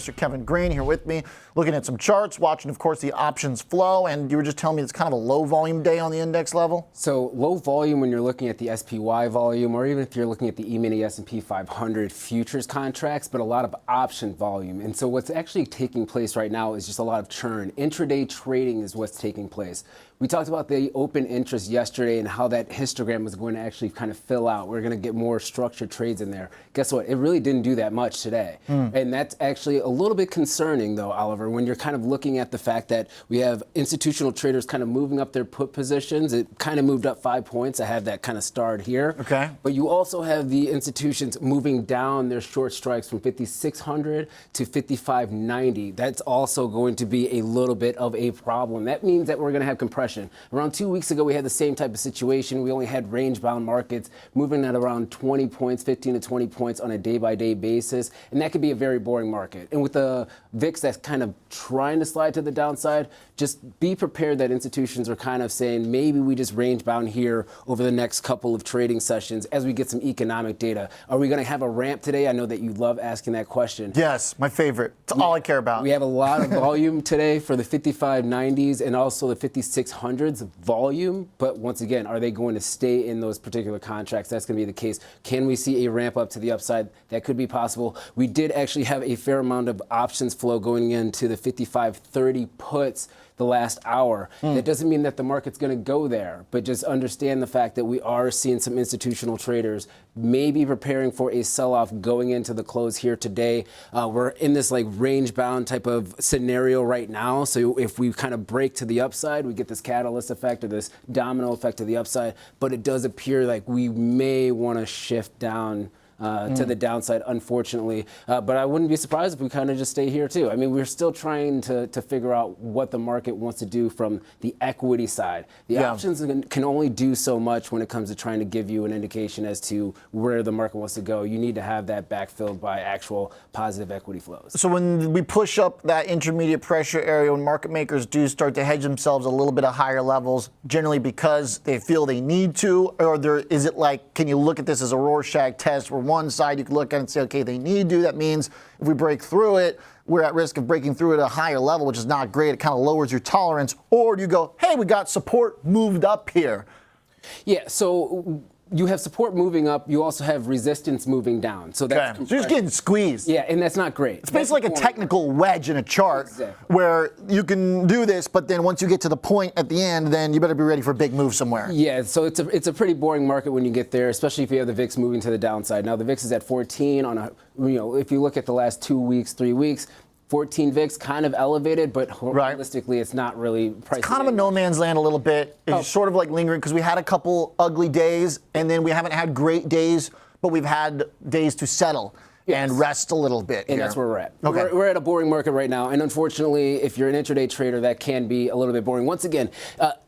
Mr. Kevin Green here with me, looking at some charts, watching, of course, the options flow. And you were just telling me it's kind of a low volume day on the index level. So low volume when you're looking at the SPY volume, or even if you're looking at the E-mini S&P 500 futures contracts, but a lot of option volume. And so what's actually taking place right now is just a lot of churn. Intraday trading is what's taking place. We talked about the open interest yesterday and how that histogram was going to actually kind of fill out. We're going to get more structured trades in there. Guess what? It really didn't do that much today. And that's actually a little bit concerning, though, Oliver, when you're kind of looking at the fact that we have institutional traders kind of moving up their put positions. It kind of moved up 5 points. I have that kind of starred here. Okay. But you also have the institutions moving down their short strikes from 5,600 to 5,590. That's also going to be a little bit of a problem. That means that we're going to have compression. Around 2 weeks ago, we had the same type of situation. We only had range-bound markets moving at around 20 points, 15 to 20 points on a day-by-day basis, and that could be a very boring market. And with the VIX that's kind of trying to slide to the downside, just be prepared that institutions are kind of saying maybe we just range-bound here over the next couple of trading sessions as we get some economic data. Are we going to have a ramp today? I know that you love asking that question. Yes, my favorite. It's all I care about. We have a lot of volume today for the 5590s and also the 5600s volume, but once again, are they going to stay in those particular contracts? That's going to be the case. Can we see a ramp up to the upside? That could be possible. We did actually have a fair amount of options flow going into the 5530 puts the last hour. That doesn't mean that the market's going to go there, but just understand the fact that we are seeing some institutional traders maybe preparing for a sell-off going into the close here today. We're in this like range-bound type of scenario right now. So if we kind of break to the upside, we get this catalyst effect or this domino effect to the upside. But it does appear like we may want to shift down to the downside, unfortunately. But I wouldn't be surprised if we kind of just stay here, too. I mean, we're still trying to figure out what the market wants to do from the equity side. The options can only do so much when it comes to trying to give you an indication as to where the market wants to go. You need to have that backfilled by actual positive equity flows. So when we push up that intermediate pressure area, when market makers do start to hedge themselves a little bit at higher levels, generally because they feel they need to, or is it like, can you look at this as a Rorschach test where one side you can look at and say, okay, they need to. That means if we break through it, we're at risk of breaking through at a higher level, which is not great. It kind of lowers your tolerance. Or do you go, hey, we got support moved up here? Yeah, so you have support moving up. You also have resistance moving down. So that's so you're just getting squeezed. Yeah, and that's not great. It's basically like a technical wedge in a chart where you can do this, but then once you get to the point at the end, then you better be ready for a big move somewhere. Yeah, so it's a pretty boring market when you get there, especially if you have the VIX moving to the downside. Now the VIX is at 14 on a, if you look at the last 2 weeks, 3 weeks, 14 VIX, kind of elevated, but realistically, it's not really priced. It's kind of a no man's land a little bit. It's sort of like lingering because we had a couple ugly days, and then we haven't had great days, but we've had days to settle and rest a little bit. And that's where we're at. Okay. We're at a boring market right now, and unfortunately, if you're an intraday trader, that can be a little bit boring. Once again,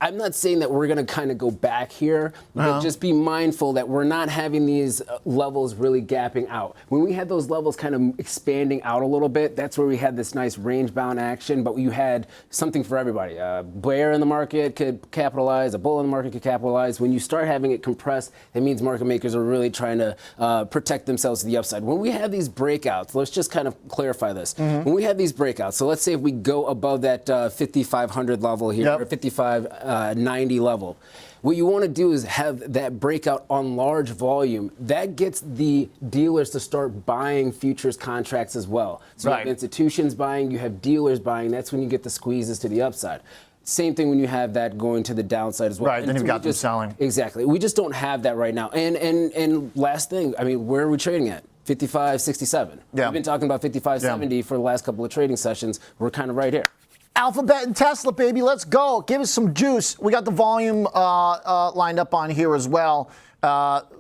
I'm not saying that we're going to kind of go back here, but just be mindful that we're not having these levels really gapping out. When we had those levels kind of expanding out a little bit, that's where we had this nice range-bound action, but you had something for everybody. A bear in the market could capitalize, a bull in the market could capitalize. When you start having it compressed, that means market makers are really trying to protect themselves to the upside. When we have these breakouts, let's just kind of clarify this. When we have these breakouts, so let's say if we go above that 5,500 level here, or 5,590 level, what you want to do is have that breakout on large volume. That gets the dealers to start buying futures contracts as well. So you have institutions buying, you have dealers buying. That's when you get the squeezes to the upside. Same thing when you have that going to the downside as well. Right, then you've got them selling. Exactly. We just don't have that right now. And last thing, I mean, where are we trading at? 55.67. We've been talking about 55.70 for the last couple of trading sessions. We're kind of right here. Alphabet and Tesla, baby, let's go. Give us some juice. We got the volume lined up on here as well.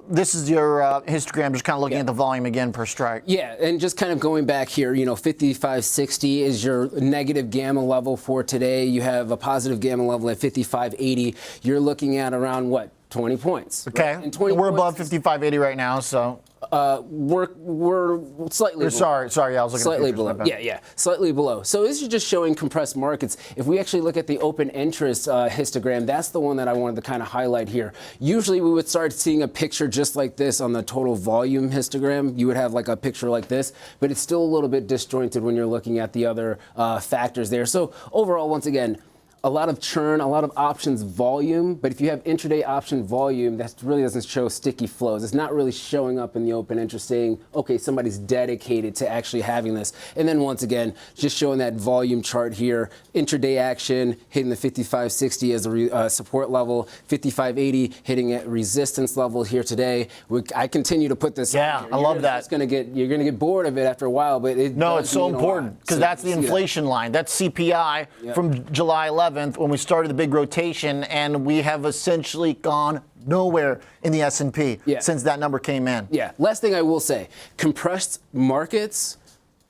This is your histogram, just kind of looking at the volume again per strike. Yeah, and just kind of going back here, 55.60 is your negative gamma level for today. You have a positive gamma level at 55.80. You're looking at around, what, 20 points. Okay, right? And 20 we're points above 55.80 right now, so. we're slightly below. Sorry, I was looking Slightly at below. Yeah, slightly below. So this is just showing compressed markets. If we actually look at the open interest histogram, that's the one that I wanted to kind of highlight here. Usually we would start seeing a picture just like this on the total volume histogram. You would have like a picture like this, but it's still a little bit disjointed when you're looking at the other factors there. So overall, once again, a lot of churn, a lot of options volume, but if you have intraday option volume, that really doesn't show sticky flows. It's not really showing up in the open interest saying, okay, somebody's dedicated to actually having this. And then once again, just showing that volume chart here, intraday action hitting the 55.60 as a support level, 55.80 hitting at resistance level here today. I continue to put this. Yeah, I love that. You're gonna get bored of it after a while, but it's so important because that's the inflation line. That's CPI from July 11th when we started the big rotation, and we have essentially gone nowhere in the S&P since that number came in. Yeah. Last thing I will say, compressed markets,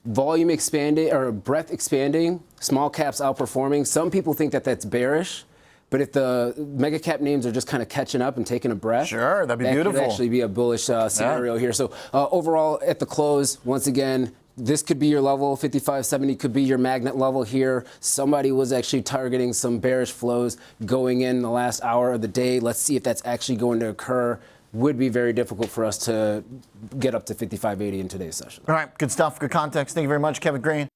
volume expanding or breadth expanding, small caps outperforming. Some people think that that's bearish. But if the mega cap names are just kind of catching up and taking a breath, sure, that'd be beautiful. That could actually be a bullish scenario here. So overall, at the close, once again, this could be your level, 55.70 could be your magnet level here. Somebody was actually targeting some bearish flows going in the last hour of the day. Let's see if that's actually going to occur. Would be very difficult for us to get up to 55.80 in today's session. All right, good stuff, good context. Thank you very much, Kevin Green.